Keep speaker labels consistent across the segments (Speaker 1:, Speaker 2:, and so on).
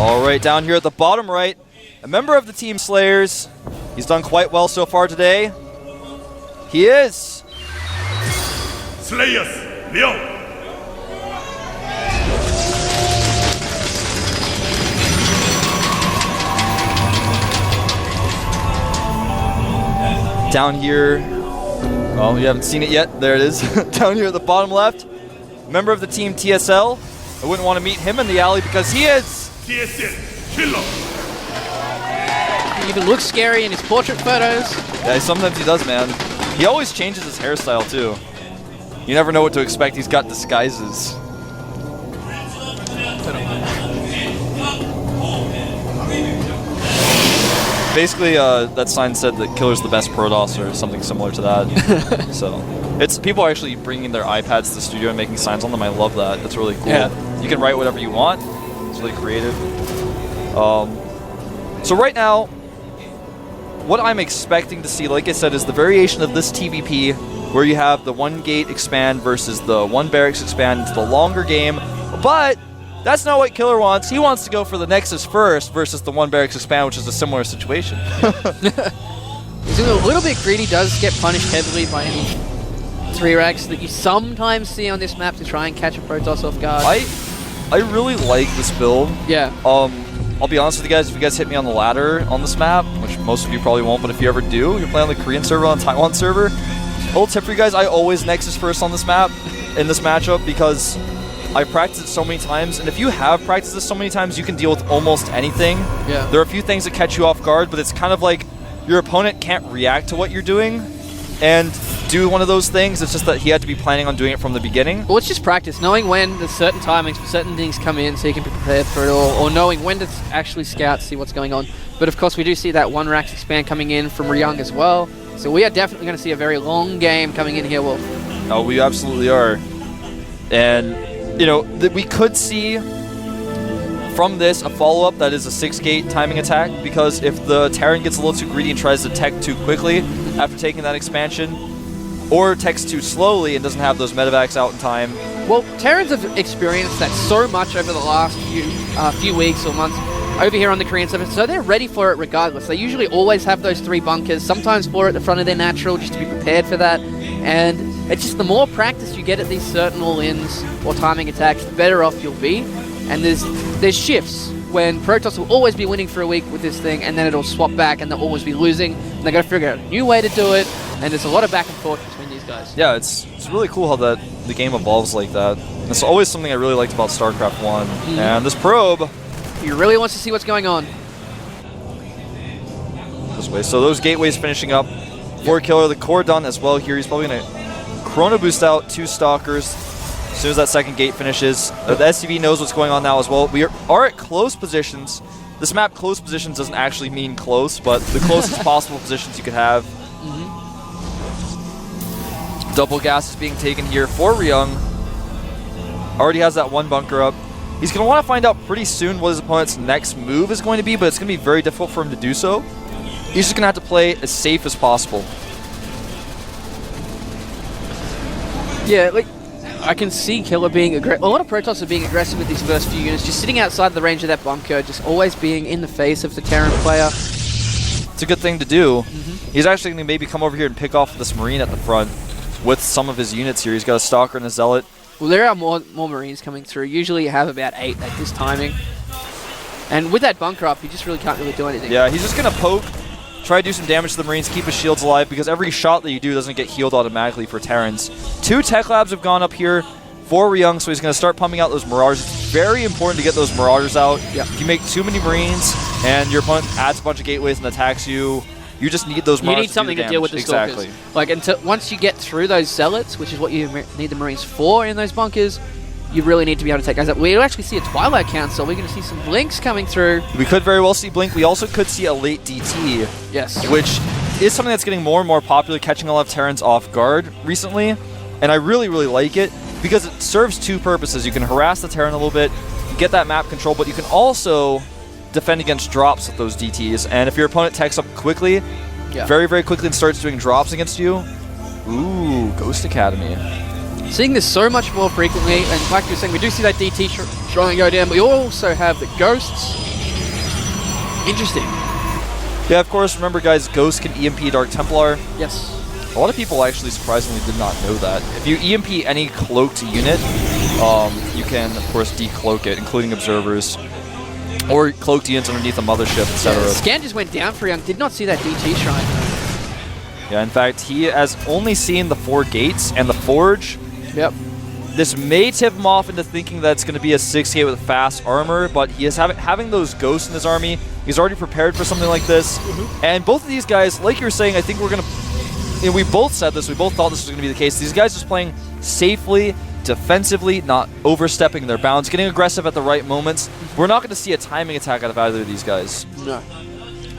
Speaker 1: All right, down here at the bottom right, a member of the Team Slayers. He's done quite well so far today. He is
Speaker 2: Slayers, Leon.
Speaker 1: down here. Well, you haven't seen it yet. There it is. Down here at the bottom left, member of the Team TSL. I wouldn't want to meet him in the alley because he is
Speaker 2: TSL Killer.
Speaker 3: He even looks scary in his portrait photos.
Speaker 1: Yeah, sometimes he does, man. He always changes his hairstyle, too. You never know what to expect. He's got disguises. Basically, that sign said that Killer's the best Protoss or something similar to that. So, people are actually bringing their iPads to the studio and making signs on them. I love that. That's really cool.
Speaker 3: Yeah.
Speaker 1: You can write whatever you want. It's really creative. So right now, what I'm expecting to see, like I said, is the variation of this TVP where you have the one gate expand versus the one barracks expand into the longer game. But that's not what Killer wants. He wants to go for the Nexus first versus the one barracks expand, which is a similar situation.
Speaker 3: He's a little bit greedy, does get punished heavily by any 3-racks that you sometimes see on this map to try and catch a Protoss off guard.
Speaker 1: I really like this build.
Speaker 3: Yeah.
Speaker 1: I'll be honest with you guys, if you guys hit me on the ladder on this map, which most of you probably won't, but if you ever do, you're playing on the Korean server, on the Taiwan server, a little tip for you guys, I always Nexus first on this map, in this matchup, because I practiced it so many times, and if you have practiced this so many times, you can deal with almost anything.
Speaker 3: Yeah.
Speaker 1: There are a few things that catch you off guard, but it's kind of like your opponent can't react to what you're doing and do one of those things. It's just that he had to be planning on doing it from the beginning.
Speaker 3: Well, it's just practice, knowing when there's certain timings for certain things come in so you can be prepared for it all, or knowing when to actually scout, see what's going on. But of course, we do see that one racks expand coming in from Ryung as well. So we are definitely going to see a very long game coming in here, Wolf.
Speaker 1: Oh, we absolutely are. And, you know, we could see from this a follow-up that is a 6-gate timing attack, because if the Terran gets a little too greedy and tries to tech too quickly after taking that expansion, or techs too slowly and doesn't have those medevacs out in time.
Speaker 3: Well, Terrans have experienced that so much over the last few weeks or months over here on the Korean server, so they're ready for it regardless. They usually always have those 3 bunkers, sometimes 4 at the front of their natural, just to be prepared for that. And it's just the more practice you get at these certain all-ins or timing attacks, the better off you'll be. And there's shifts when Protoss will always be winning for a week with this thing, and then it'll swap back and they'll always be losing. And they got to figure out a new way to do it, and there's a lot of back and forth between these guys.
Speaker 1: Yeah, it's really cool how the game evolves like that. It's always something I really liked about StarCraft 1.
Speaker 3: Mm-hmm.
Speaker 1: And this probe,
Speaker 3: he really wants to see what's going on.
Speaker 1: This way. So those gateways finishing up. For Killer, the core done as well here. He's probably going to Chrono Boost out 2 Stalkers as soon as that second gate finishes. The SCV knows what's going on now as well. We are at close positions. This map, close positions, doesn't actually mean close, but the closest possible positions you could have. Double gas is being taken here for Ryung. Already has that 1 bunker up. He's going to want to find out pretty soon what his opponent's next move is going to be, but it's going to be very difficult for him to do so. He's just going to have to play as safe as possible.
Speaker 3: Yeah, like, I can see Killer being aggressive. A lot of Protoss are being aggressive with these first few units, just sitting outside the range of that bunker, just always being in the face of the Terran player.
Speaker 1: It's a good thing to do. He's actually going to maybe come over here and pick off this Marine at the front with some of his units here. He's got a Stalker and a Zealot.
Speaker 3: Well, there are more Marines coming through. Usually you have about 8 at this timing. And with that bunker up, you just really can't really do anything.
Speaker 1: Yeah, he's just going to poke, try to do some damage to the Marines, keep his shields alive, because every shot that you do doesn't get healed automatically for Terrans. 2 Tech Labs have gone up here for Ryung, so he's going to start pumping out those Marauders. It's very important to get those Marauders out.
Speaker 3: Yep.
Speaker 1: If you make too many Marines and your opponent adds a bunch of gateways and attacks you, you just need those Marauders.
Speaker 3: You need something to deal with the Stalkers.
Speaker 1: Exactly.
Speaker 3: Like, once you get through those Zealots, which is what you need the Marines for in those bunkers, you really need to be able to take guys out. We'll actually see a Twilight Council. We're going to see some Blinks coming through.
Speaker 1: We could very well see Blink. We also could see a late DT.
Speaker 3: Yes.
Speaker 1: Which is something that's getting more and more popular, catching a lot of Terrans off guard recently. And I really, really like it because it serves 2 purposes. You can harass the Terran a little bit, get that map control, but you can also defend against drops with those DTs. And if your opponent techs up quickly, very, very quickly, and starts doing drops against you, ooh, Ghost Academy.
Speaker 3: Seeing this so much more frequently, and like you were saying, we do see that DT trying to go down, but we also have the Ghosts Interesting.
Speaker 1: Yeah, of course, remember guys, Ghost can EMP Dark Templar.
Speaker 3: Yes.
Speaker 1: A lot of people actually surprisingly did not know that. If you EMP any cloaked unit, you can, of course, decloak it, including observers. Or cloaked units underneath a mothership, etc.
Speaker 3: Yeah, Scan just went down for Ryung. Did not see that DT shrine.
Speaker 1: Yeah, in fact, he has only seen the 4 gates and the forge.
Speaker 3: Yep.
Speaker 1: This may tip him off into thinking that it's going to be a 6 gate with fast armor, but he is having those ghosts in his army. He's already prepared for something like this. And both of these guys, like you were saying, I think we're going to... we both said this, we both thought this was going to be the case. These guys just playing safely, defensively, not overstepping their bounds, getting aggressive at the right moments. We're not going to see a timing attack out of either of these guys.
Speaker 3: No.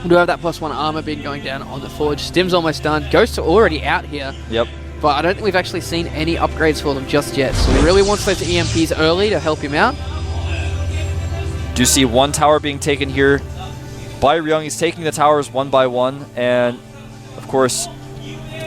Speaker 3: We do have that +1 armor being going down on the forge. Stim's almost done. Ghosts are already out here.
Speaker 1: Yep.
Speaker 3: But I don't think we've actually seen any upgrades for them just yet. So he really wants those EMPs early to help him out.
Speaker 1: Do see one tower being taken here by Ryung. He's taking the towers one by one. And, of course,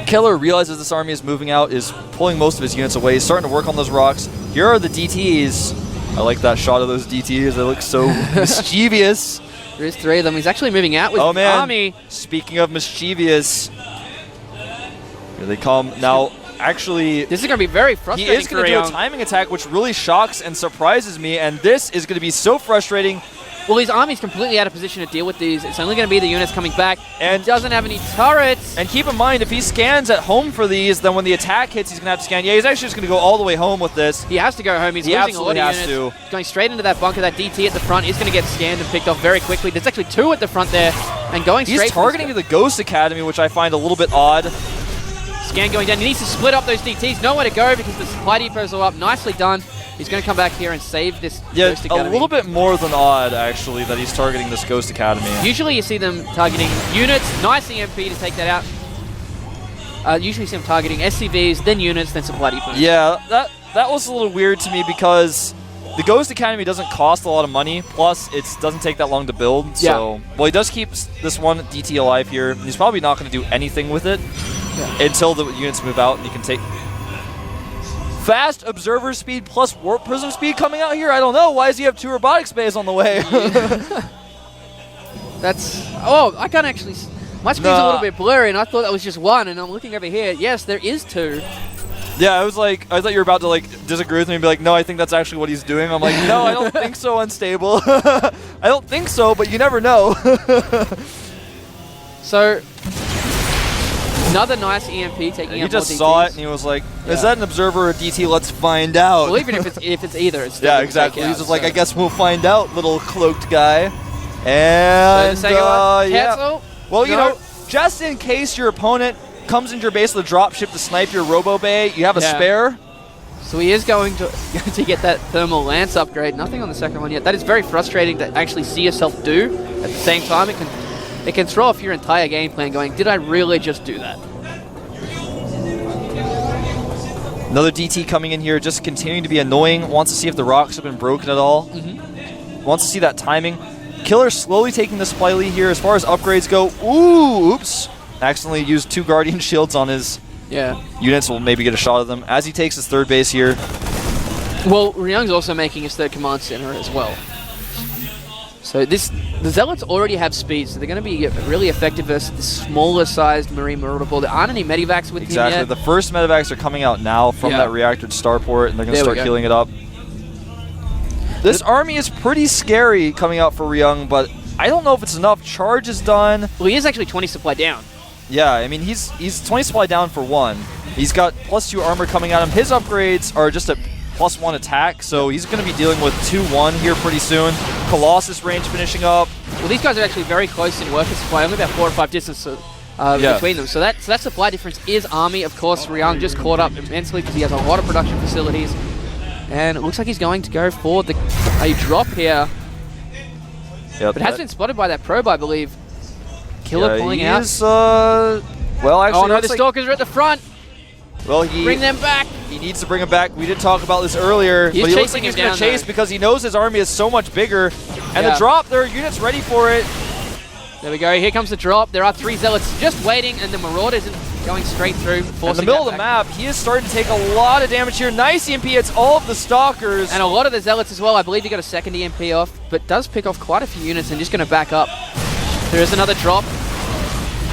Speaker 1: Killer realizes this army is moving out, is pulling most of his units away. He's starting to work on those rocks. Here are the DTs. I like that shot of those DTs. They look so mischievous.
Speaker 3: There is 3 of them. He's actually moving out with the army.
Speaker 1: Speaking of mischievous, here they come. Now, actually,
Speaker 3: this is going to be very frustrating.
Speaker 1: He is going to do a timing attack, which really shocks and surprises me, and this is going to be so frustrating.
Speaker 3: Well, his army's completely out of position to deal with these. It's only going to be the units coming back, and he doesn't have any turrets.
Speaker 1: And keep in mind, if he scans at home for these, then when the attack hits, he's going to have to scan. Yeah, he's actually just going to go all the way home with this.
Speaker 3: He has to go home. He's losing a lot of units. Going straight into that bunker. That DT at the front is going to get scanned and picked off very quickly. There's actually 2 at the front there, and going straight.
Speaker 1: He's targeting the Ghost Academy, which I find a little bit odd.
Speaker 3: Scan going down. He needs to split up those DTs. Nowhere to go because the supply depots are up. Nicely done. He's going to come back here and save this Ghost Academy.
Speaker 1: A little bit more than odd, actually, that he's targeting this Ghost Academy.
Speaker 3: Usually you see them targeting units. Nice EMP to take that out. Usually you see them targeting SCVs, then units, then supply depots.
Speaker 1: Yeah, that was a little weird to me because the Ghost Academy doesn't cost a lot of money. Plus, it doesn't take that long to build. So, well, he does keep this one DT alive here. He's probably not going to do anything with it until the units move out and he can take... Fast observer speed plus warp prism speed coming out here? I don't know. Why does he have 2 robotics bays on the way?
Speaker 3: That's... Oh, I can't actually... My screen's a little bit blurry, and I thought that was just 1, and I'm looking over here. Yes, there is 2.
Speaker 1: Yeah, I thought you were about to, like, disagree with me and be like, no, I think that's actually what he's doing. I'm like, no, I don't think so, Unstable. I don't think so, but you never know.
Speaker 3: So... Another nice EMP taking out
Speaker 1: He just saw it and he was like, is that an observer or a DT? Let's find out.
Speaker 3: Well, even if it's either, it's still
Speaker 1: yeah, exactly. He's just like, I guess we'll find out, little cloaked guy. And,
Speaker 3: yeah.
Speaker 1: Well, you know, just in case your opponent comes into your base with a dropship to snipe your Robo Bay, you have a spare.
Speaker 3: So he is going to get that Thermal Lance upgrade. Nothing on the second one yet. That is very frustrating to actually see yourself do. At the same time, it can throw off your entire game plan going, did I really just do that?
Speaker 1: Another DT coming in here, just continuing to be annoying. Wants to see if the rocks have been broken at all. Wants to see that timing. Killer slowly taking the supply lead here. As far as upgrades go, oops. Accidentally used 2 Guardian Shields on his units. Will maybe get a shot of them as he takes his 3rd base here.
Speaker 3: Well, Ryung's also making his 3rd command center as well. So the Zealots already have speed, so they're going to be really effective versus the smaller sized Marine Marauder ball. There aren't any medivacs with him yet.
Speaker 1: Exactly. The first medivacs are coming out now from that reactored starport, and they're going to start healing it up. This army is pretty scary coming out for Ryung, but I don't know if it's enough. Charge is done.
Speaker 3: Well, he is actually 20 supply down.
Speaker 1: Yeah, I mean, he's 20 supply down for 1. He's got +2 armor coming at him. His upgrades are just a +1 attack, so he's going to be dealing with 2-1 here pretty soon. Colossus range finishing up.
Speaker 3: Well, these guys are actually very close in worker supply, only about 4 or 5 distance between them. So that supply difference is army. Of course, Ryung just caught up immensely because he has a lot of production facilities. And it looks like he's going to go for a drop here.
Speaker 1: Yep,
Speaker 3: but it has been spotted by that probe, I believe. Killer pulling out.
Speaker 1: Well, actually,
Speaker 3: oh no, the Stalkers are at the front.
Speaker 1: Well,
Speaker 3: bring them back.
Speaker 1: He needs to bring them back. We did talk about this earlier.
Speaker 3: But
Speaker 1: he looks like he's going to chase because he knows his army is so much bigger. And the drop, there are units ready for it.
Speaker 3: There we go. Here comes the drop. There are 3 Zealots just waiting, and the Marauder isn't going straight through.
Speaker 1: In the middle of the map, he is starting to take a lot of damage here. Nice EMP. It's all of the Stalkers.
Speaker 3: And a lot of the Zealots as well. I believe he got a 2nd EMP off, but does pick off quite a few units and just going to back up. There is another drop.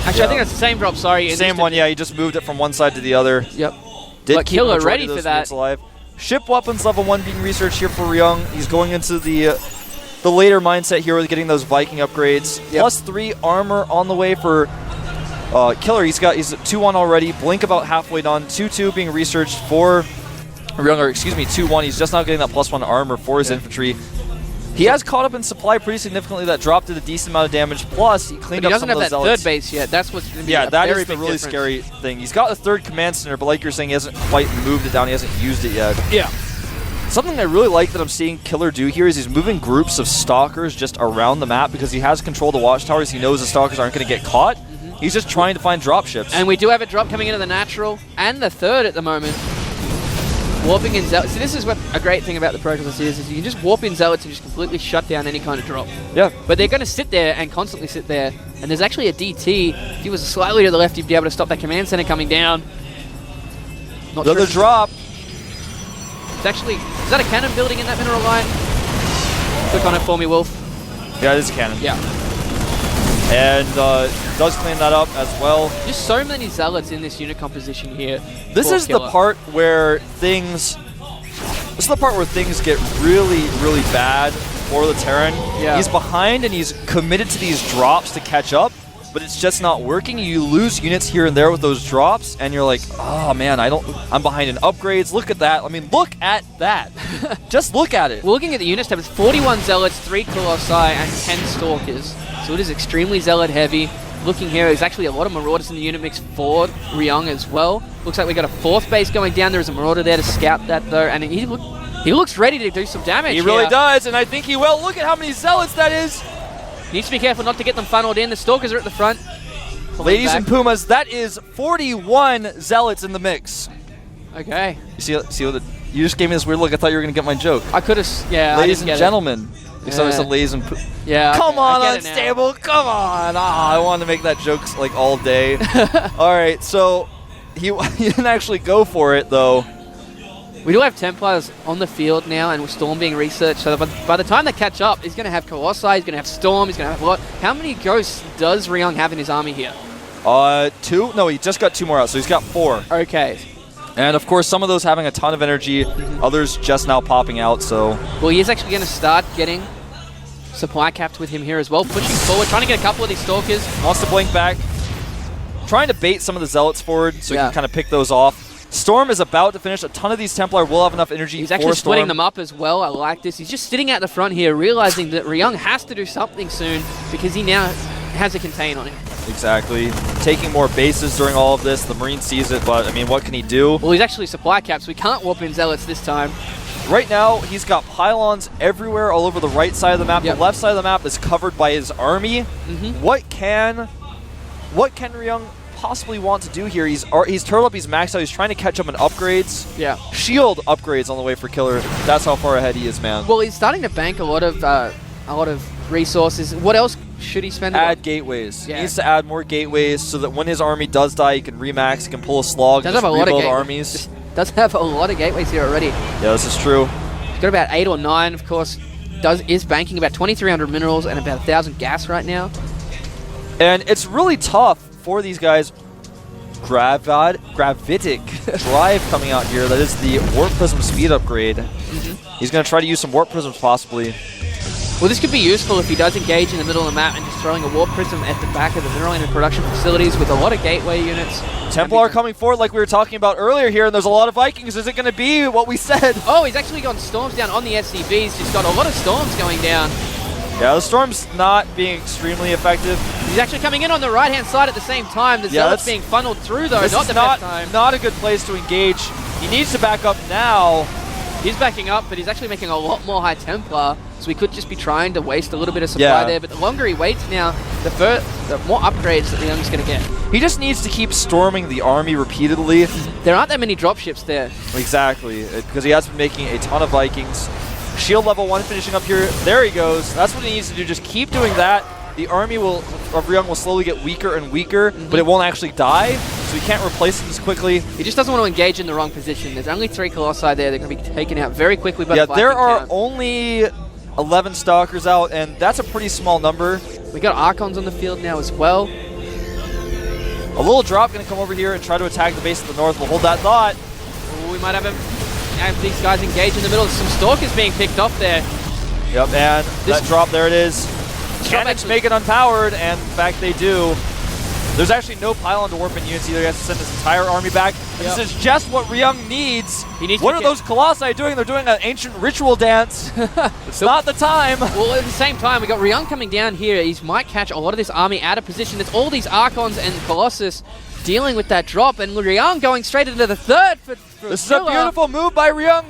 Speaker 3: Actually,
Speaker 1: Yeah.
Speaker 3: I think it's the same drop, sorry.
Speaker 1: Same one, yeah. He just moved it from one side to the other.
Speaker 3: Yep.
Speaker 1: Did
Speaker 3: But
Speaker 1: keep
Speaker 3: Killer
Speaker 1: majority
Speaker 3: ready
Speaker 1: of
Speaker 3: for
Speaker 1: those
Speaker 3: that.
Speaker 1: units alive. Ship weapons level 1 being researched here for Ryung. He's going into the later mindset here with getting those Viking upgrades.
Speaker 3: Yep.
Speaker 1: +3 armor on the way for Killer. He's at 2-1 already. Blink about halfway done. 2-2 being researched for Ryung, or excuse me, 2-1. He's just now getting that +1 armor for his infantry. He has caught up in supply pretty significantly. That dropped a decent amount of damage. Plus, he cleaned
Speaker 3: But he
Speaker 1: up some
Speaker 3: doesn't have
Speaker 1: of those
Speaker 3: that
Speaker 1: zealots.
Speaker 3: third base yet. That's what's going to be
Speaker 1: Yeah,
Speaker 3: a
Speaker 1: that
Speaker 3: very
Speaker 1: is the
Speaker 3: big
Speaker 1: really
Speaker 3: difference.
Speaker 1: scary thing. He's got a third command center, but like you're saying, he hasn't quite moved it down. He hasn't used it yet.
Speaker 3: Yeah.
Speaker 1: Something I really like that I'm seeing Killer do here is he's moving groups of stalkers just around the map because he has control of the watchtowers. He knows the stalkers aren't going to get caught. He's just trying to find drop ships.
Speaker 3: And we do have a drop coming into the natural and the third at the moment. Warping in Zealots. So this is what a great thing about the Protoss is you can just warp in Zealots and just completely shut down any kind of drop.
Speaker 1: Yeah.
Speaker 3: But they're going to sit there and constantly sit there. And there's actually a DT. If he was slightly to the left, you'd be able to stop that command center coming down. Not
Speaker 1: Another
Speaker 3: sure.
Speaker 1: drop.
Speaker 3: It's actually, is that a cannon building in that mineral line? Click on it for me, Wolf.
Speaker 1: Yeah, it is a cannon.
Speaker 3: Yeah.
Speaker 1: And does clean that up as well.
Speaker 3: Just so many Zealots in this unit composition here.
Speaker 1: This
Speaker 3: for
Speaker 1: is
Speaker 3: Killer.
Speaker 1: the part where things get really, really bad for the Terran.
Speaker 3: Yeah.
Speaker 1: He's behind and he's committed to these drops to catch up, but it's just not working. You lose units here and there with those drops, and you're like, oh man, I'm behind in upgrades. Look at that. I mean, look at that. Just look at it.
Speaker 3: We're looking at the unit tab. It's 41 Zealots, 3 Colossi, and 10 Stalkers. So it is extremely Zealot heavy. Looking here, there's actually a lot of Marauders in the unit mix for Ryung as well. Looks like we got a 4th base going down. There's a Marauder there to scout that though, and he looks ready to do some damage.
Speaker 1: He really
Speaker 3: here.
Speaker 1: does, and I think he will. Look at how many Zealots that is.
Speaker 3: Needs to be careful not to get them funneled in. The Stalkers are at the front. Pulling
Speaker 1: Ladies
Speaker 3: back.
Speaker 1: and Pumas, that is 41 Zealots in the mix.
Speaker 3: Okay.
Speaker 1: You see what you just gave me this weird look. I thought you were going to get my joke.
Speaker 3: I could have, yeah.
Speaker 1: Ladies
Speaker 3: I didn't
Speaker 1: and
Speaker 3: get
Speaker 1: gentlemen. Except I
Speaker 3: Yeah.
Speaker 1: said ladies and
Speaker 3: Yeah.
Speaker 1: Come
Speaker 3: I
Speaker 1: on,
Speaker 3: get it now.
Speaker 1: Unstable. Come on. I wanted to make that joke like all day. All right, so he didn't actually go for it, though.
Speaker 3: We do have Templars on the field now, and with Storm being researched. So by the time they catch up, he's going to have Colossi, he's going to have Storm, he's going to have a lot. How many Ghosts does Ryung have in his army here?
Speaker 1: 2? No, he just got 2 more out, so he's got 4.
Speaker 3: Okay.
Speaker 1: And, of course, some of those having a ton of energy, others just now popping out, so...
Speaker 3: Well, he is actually going to start getting supply capped with him here as well. Pushing forward, trying to get a couple of these Stalkers.
Speaker 1: Wants to blink back. Trying to bait some of the Zealots forward so he
Speaker 3: Yeah.
Speaker 1: can kind of pick those off. Storm is about to finish. A ton of these Templar will have enough energy
Speaker 3: He's
Speaker 1: for
Speaker 3: actually splitting
Speaker 1: Storm.
Speaker 3: them up as well. I like this. He's just sitting at the front here, realizing that Ryung has to do something soon because he now has a contain on him.
Speaker 1: Exactly. Taking more bases during all of this. The Marine sees it, but, I mean, what can he do?
Speaker 3: Well, he's actually supply capped, so we can't warp in Zealots this time.
Speaker 1: Right now, he's got pylons everywhere all over the right side of the map.
Speaker 3: Yep.
Speaker 1: The left side of the map is covered by his army. What can Ryung possibly want to do here? He's turtled up, he's maxed out, he's trying to catch up in upgrades.
Speaker 3: Yeah.
Speaker 1: Shield upgrades on the way for Killer. That's how far ahead he is, man.
Speaker 3: Well, he's starting to bank a lot of resources. What else should he spend?
Speaker 1: Add gateways.
Speaker 3: Yeah.
Speaker 1: He needs to add more gateways so that when his army does die, he can remax, he can pull a slog,
Speaker 3: Does
Speaker 1: just
Speaker 3: have a lot of
Speaker 1: rebuild
Speaker 3: gateways.
Speaker 1: armies.
Speaker 3: Does have a lot of gateways here already.
Speaker 1: Yeah, this is true.
Speaker 3: He's got about 8 or 9, of course. Is banking about 2,300 minerals and about 1,000 gas right now.
Speaker 1: And it's really tough for these guys. Gravitic Drive coming out here. That is the Warp Prism speed upgrade. He's going to try to use some Warp Prisms possibly.
Speaker 3: Well, this could be useful if he does engage in the middle of the map and just throwing a Warp Prism at the back of the mineral and production facilities with a lot of gateway units.
Speaker 1: Templar coming forward like we were talking about earlier here, and there's a lot of Vikings. Is it going to be what we said?
Speaker 3: Oh, he's actually got Storms down on the SCVs. He's got a lot of Storms going down.
Speaker 1: Yeah, the Storm's not being extremely effective.
Speaker 3: He's actually coming in on the right-hand side at the same time. The Zealot's being funneled through, though.
Speaker 1: This
Speaker 3: Not
Speaker 1: is
Speaker 3: the best time.
Speaker 1: not a good place to engage. He needs to back up now.
Speaker 3: He's backing up, but he's actually making a lot more High Templar, so he could just be trying to waste a little bit of supply there. But the longer he waits now, the more upgrades that the Young's going to get.
Speaker 1: He just needs to keep storming the army repeatedly.
Speaker 3: There aren't that many dropships there.
Speaker 1: Exactly, because he has been making a ton of Vikings. Shield level 1 finishing up here. There he goes. That's what he needs to do. Just keep doing that. The army of Ryung will slowly get weaker and weaker, but it won't actually die, so he can't replace it as quickly.
Speaker 3: He just doesn't want to engage in the wrong position. There's only 3 Colossi there. They're going to be taken out very quickly by the Viking
Speaker 1: there are
Speaker 3: count.
Speaker 1: only 11 Stalkers out, and that's a pretty small number.
Speaker 3: We got Archons on the field now as well.
Speaker 1: A little drop going to come over here and try to attack the base of the north. We'll hold that thought.
Speaker 3: Ooh, we might have these guys engaged in the middle. Some Stalkers being picked off there.
Speaker 1: Yep, and that drop, there it is. Cannons make it unpowered, and in fact they do. There's actually no pylon to warp in units either. He has to send his entire army back. This is just what Ryung needs. What are those Colossi doing? They're doing an ancient ritual dance. It's not the time.
Speaker 3: Well, at the same time, we got Ryung coming down here. He might catch a lot of this army out of position. There's all these Archons and Colossus dealing with that drop, and Ryung going straight into the third for
Speaker 1: This is a beautiful move by Ryung.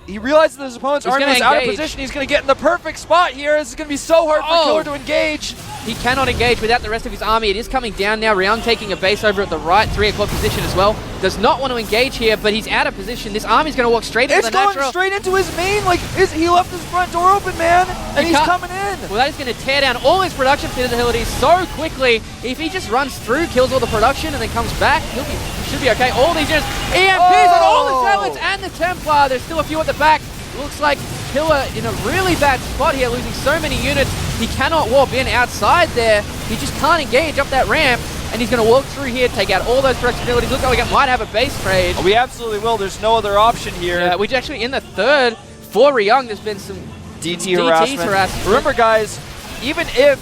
Speaker 1: He realizes that his opponent's army is out of position. He's going to get in the perfect spot here. This is going to be so hard for Killer to engage.
Speaker 3: He cannot engage without the rest of his army. It is coming down now. Ryung taking a base over at the right 3 o'clock position as well. Does not want to engage here, but he's out of position. This army's going to walk straight into the natural.
Speaker 1: It's going straight into his main. Like, he left his front door open, man, and he's coming in.
Speaker 3: Well, that is going to tear down all his production facilities so quickly. If he just runs through, kills all the production, and then comes back, he should be okay. All these units, EMPs on all the Zealots and the Templar. There's still a few at the back. Looks like Killer in a really bad spot here, losing so many units. He cannot warp in outside there. He just can't engage up that ramp, and he's going to walk through here, take out all those production abilities. Looks like we might have a base trade.
Speaker 1: We absolutely will. There's no other option here.
Speaker 3: Yeah, which actually in the third, for Ryung, there's been some
Speaker 1: DT harassment. Remember, guys, even if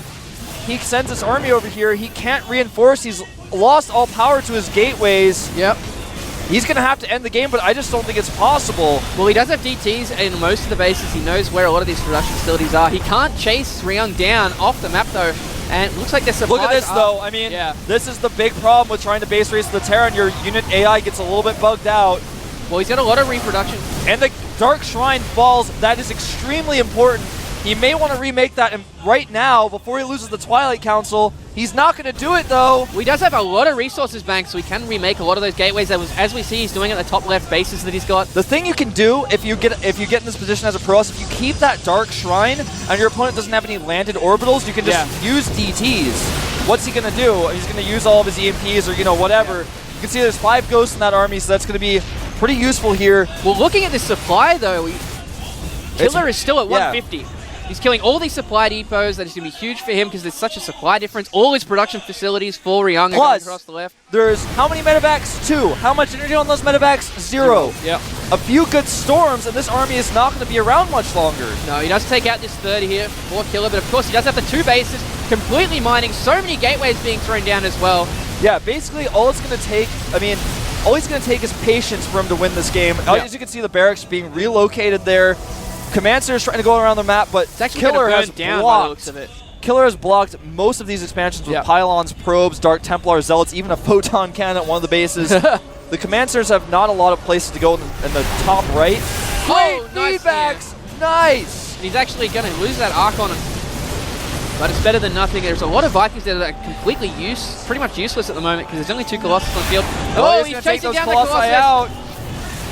Speaker 1: he sends his army over here, he can't reinforce. He's lost all power to his gateways.
Speaker 3: Yep.
Speaker 1: He's going to have to end the game, but I just don't think it's possible.
Speaker 3: Well, he does have DTs in most of the bases. He knows where a lot of these production facilities are. He can't chase Ryung down off the map, though. And it looks like their supplies
Speaker 1: Look at this, though. I mean, this is the big problem with trying to base race the Terran. Your unit AI gets a little bit bugged out.
Speaker 3: Well, he's got a lot of reproduction.
Speaker 1: And the Dark Shrine falls. That is extremely important. He may want to remake that right now before he loses the Twilight Council. He's not going to do it, though.
Speaker 3: Well, he does have a lot of resources banked, so he can remake a lot of those gateways. As we see, he's doing at the top left bases that he's got.
Speaker 1: The thing you can do if you get in this position as a pro is if you keep that Dark Shrine and your opponent doesn't have any landed orbitals, you can just use DTs. What's he going to do? He's going to use all of his EMPs or whatever. You can see there's 5 ghosts in that army, so that's going to be pretty useful here.
Speaker 3: Well, looking at this supply, though, Killer is still at 150. He's killing all these supply depots. That is going to be huge for him because there's such a supply difference. All his production facilities for Ryung are going across the left.
Speaker 1: There's how many medevacs? 2. How much energy on those medevacs? 0.
Speaker 3: Yep.
Speaker 1: A few good storms, and this army is not going to be around much longer.
Speaker 3: No, he does take out this 30 here for Killer, but of course he does have the 2 bases completely mining. So many gateways being thrown down as well.
Speaker 1: Yeah, basically all it's going to take, all he's going to take is patience for him to win this game. As you can see, the barracks being relocated there. Command Center's trying to go around the map, but Killer has blocked. Killer has blocked most of these expansions with pylons, probes, Dark Templar, Zealots, even a photon cannon at one of the bases. The Command Centers have not a lot of places to go in the top right. Great feedbacks! Nice!
Speaker 3: And he's actually going to lose that Archon, but it's better than nothing. There's a lot of Vikings there that are completely pretty much useless at the moment because there's only 2 Colossus on the field.
Speaker 1: Oh, he's chasing down the Colossi out.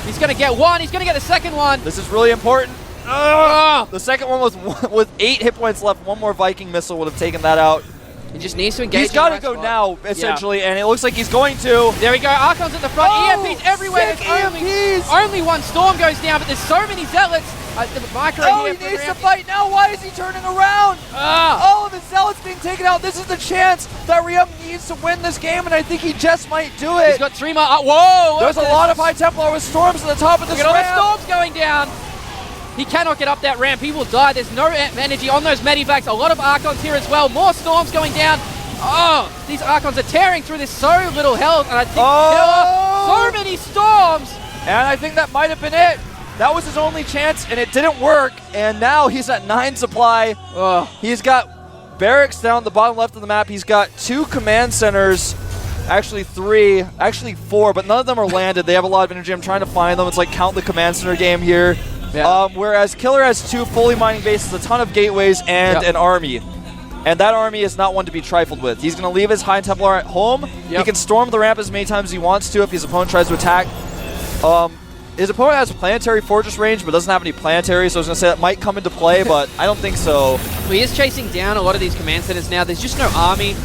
Speaker 3: He's going to get one. He's going to get the second one.
Speaker 1: This is really important. The second one was with 8 hit points left. One more Viking missile would have taken that out.
Speaker 3: He just needs to engage.
Speaker 1: He's got to go now, essentially, and it looks like he's going to.
Speaker 3: There we go. Archons at the front. EMPs everywhere. Only one storm goes down, but there's so many Zealots.
Speaker 1: He needs to fight now. Why is he turning around? All of his Zealots being taken out. This is the chance that Ryung needs to win this game, and I think he just might do it.
Speaker 3: He's got 3 more. Whoa!
Speaker 1: There's a lot of High Templar with storms at the top of this ramp.
Speaker 3: Look at all the storms going down. He cannot get up that ramp. He will die. There's no energy on those medivacs. A lot of Archons here as well. More storms going down. Oh, these Archons are tearing through this so little health. And I think so many storms.
Speaker 1: And I think that might have been it. That was his only chance, and it didn't work. And now he's at 9 supply. He's got barracks down the bottom left of the map. He's got 2 command centers. Actually 3, actually 4, but none of them are landed. They have a lot of energy. I'm trying to find them. It's like count the command center game here. Whereas Killer has 2 fully mining bases, a ton of gateways, and an army. And that army is not one to be trifled with. He's going to leave his High Templar at home. He can storm the ramp as many times as he wants to if his opponent tries to attack. His opponent has planetary fortress range, but doesn't have any planetary, so I was going to say that might come into play, but I don't think so.
Speaker 3: Well, he is chasing down a lot of these command centers now. There's just no army.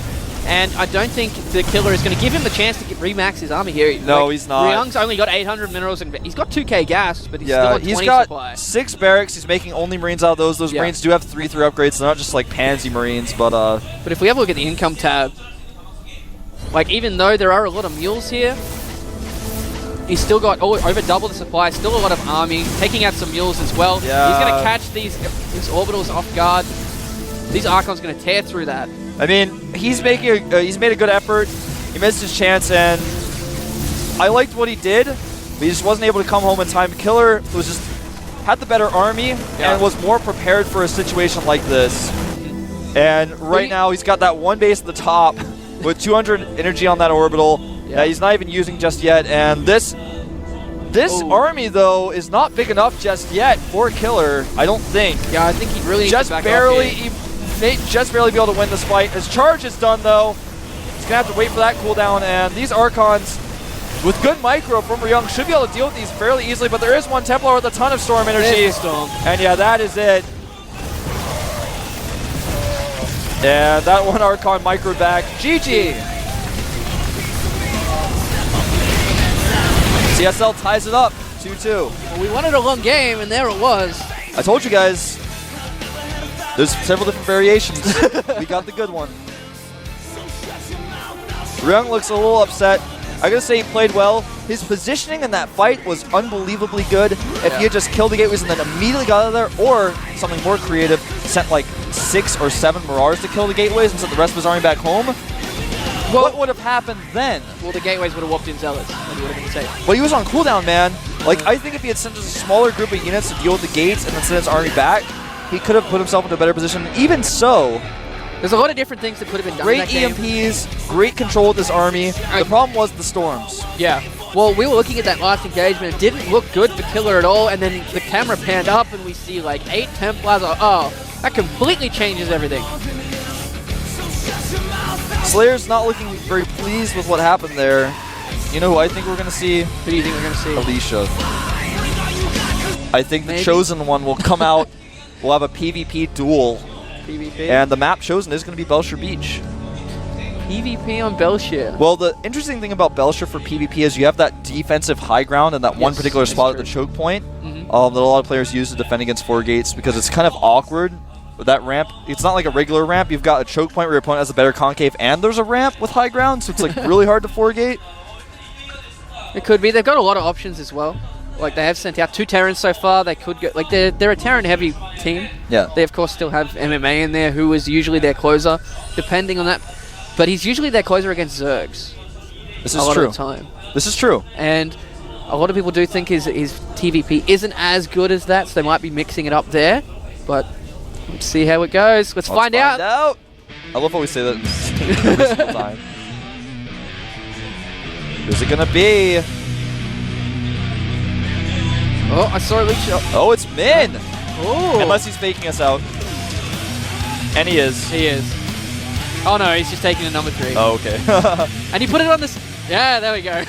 Speaker 3: And I don't think the killer is going to give him the chance to remax his army here.
Speaker 1: No, he's not.
Speaker 3: Ryung's only got 800 minerals, and he's got 2k gas, but he's still got 20
Speaker 1: he's got
Speaker 3: supply.
Speaker 1: 6 barracks. He's making only Marines out of those. Those Marines do have 3/3 upgrades. They're not just like pansy Marines, but
Speaker 3: But if we have a look at the income tab, like even though there are a lot of mules here, he's still got over double the supply, still a lot of army, taking out some mules as well.
Speaker 1: Yeah.
Speaker 3: He's going to catch these orbitals off guard. These Archons going to tear through that.
Speaker 1: I mean, he's making he's made a good effort. He missed his chance, and I liked what he did, but he just wasn't able to come home in time. Killer was just had the better army and was more prepared for a situation like this. And right now, he's got that one base at the top with 200 energy on that orbital that he's not even using just yet. And this army, though, is not big enough just yet for Killer, I don't think.
Speaker 3: Yeah, I think he really needs
Speaker 1: just
Speaker 3: to back
Speaker 1: barely,
Speaker 3: off here.
Speaker 1: he may just barely be able to win this fight. His charge is done, though. He's going to have to wait for that cooldown. And these Archons, with good micro from Ryung, should be able to deal with these fairly easily. But there is one Templar with a ton of Storm energy.
Speaker 3: Storm.
Speaker 1: And yeah, that is it. And that one Archon micro back. GG! CSL ties it up, 2-2.
Speaker 3: Well, we wanted a long game, and there it was.
Speaker 1: I told you guys, there's several different variations. We got the good one. Ryung looks a little upset. I gotta say he played well. His positioning in that fight was unbelievably good. If he had just killed the gateways and then immediately got out of there, or something more creative, sent like 6 or 7 Mirars to kill the gateways and sent the rest of his army back home, what would have happened then?
Speaker 3: Well, the gateways would have walked in Zealots, and he would have been safe.
Speaker 1: But he was on cooldown, man. Like, I think if he had sent just a smaller group of units to deal with the gates and then sent his army back, he could have put himself into a better position. Even so,
Speaker 3: there's a lot of different things that could have been done.
Speaker 1: Great EMPs, great control with this army. The problem was the storms.
Speaker 3: Yeah. Well, we were looking at that last engagement. It didn't look good for Killer at all, and then the camera panned up, and we see like 8 Templars. Oh, that completely changes everything.
Speaker 1: Slayer's not looking very pleased with what happened there. You know who I think we're going to see?
Speaker 3: Who do you think we're going to see?
Speaker 1: Alicia. I think the Chosen One will come out. We'll have a PvP duel.
Speaker 3: PvP?
Speaker 1: And the map chosen is going to be Belshire Beach.
Speaker 3: PvP on Belshire.
Speaker 1: Well, the interesting thing about Belshire for PvP is you have that defensive high ground and that one particular spot at the choke point that a lot of players use to defend against 4 gates because it's kind of awkward. That ramp, it's not like a regular ramp. You've got a choke point where your opponent has a better concave and there's a ramp with high ground, so it's like really hard to 4-gate.
Speaker 3: It could be. They've got a lot of options as well. Like, they have sent out 2 Terrans so far. They could go, like, they're a Terran-heavy team.
Speaker 1: Yeah.
Speaker 3: They, of course, still have MMA in there, who is usually their closer, depending on that. But he's usually their closer against Zergs.
Speaker 1: This is
Speaker 3: a lot
Speaker 1: true.
Speaker 3: of the time.
Speaker 1: This is true.
Speaker 3: And a lot of people do think his TVP isn't as good as that, so they might be mixing it up there. But let's see how it goes. Let's find out.
Speaker 1: I love how we say that every single time. Who's it gonna be?
Speaker 3: Oh, I saw a leak shot.
Speaker 1: Oh, it's Min!
Speaker 3: Oh.
Speaker 1: Unless he's faking us out. And he is.
Speaker 3: He is. Oh no, he's just taking a number 3.
Speaker 1: Oh, okay.
Speaker 3: And he put it on this. Yeah, there we go.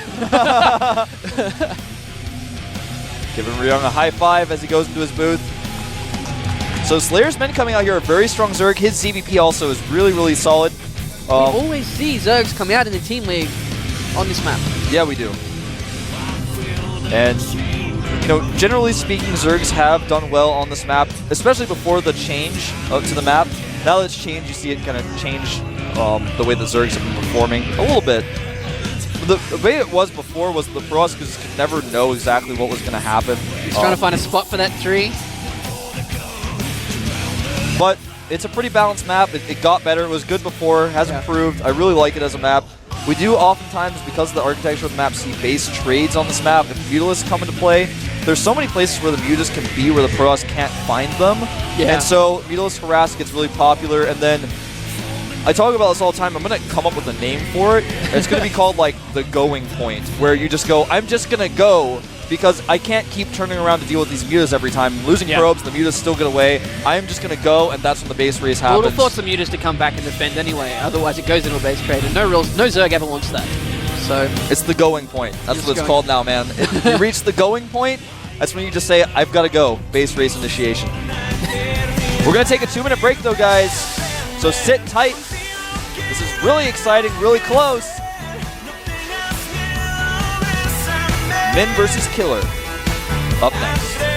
Speaker 1: Giving Ryung a high 5 as he goes into his booth. So Slayer's men coming out here are very strong Zerg. His ZVP also is really, really solid.
Speaker 3: We always see Zergs come out in the team league on this map.
Speaker 1: Yeah, we do. And, you know, generally speaking, Zergs have done well on this map, especially before the change to the map. Now that it's changed, you see it kind of change the way the Zergs have been performing a little bit. The way it was before was the Frost could never know exactly what was going to happen.
Speaker 3: He's trying to find a spot for that 3.
Speaker 1: But it's a pretty balanced map. It got better. It was good before. Has improved. I really like it as a map. We do oftentimes, because of the architecture of the map, see base trades on this map. If Mutalisks come into play, there's so many places where the Mutalisks can be where the Protoss can't find them. Yeah. And so Mutalisk Harass gets really popular. And then I talk about this all the time. I'm going to come up with a name for it. It's going to be called like the going point, where you just go, I'm just going to go because I can't keep turning around to deal with these mutas every time. I'm losing probes, the mutas still get away. I'm just going to go, and that's when the base race happens.
Speaker 3: I would have thought some mutas to come back and defend anyway, otherwise it goes into a base trade, and no Zerg ever wants that. So
Speaker 1: it's the going point. That's what it's called now, man. If you reach the going point, that's when you just say, I've got to go. Base race initiation. We're going to take a 2-minute break, though, guys. So sit tight. This is really exciting, really close. Min versus Killer. Up next.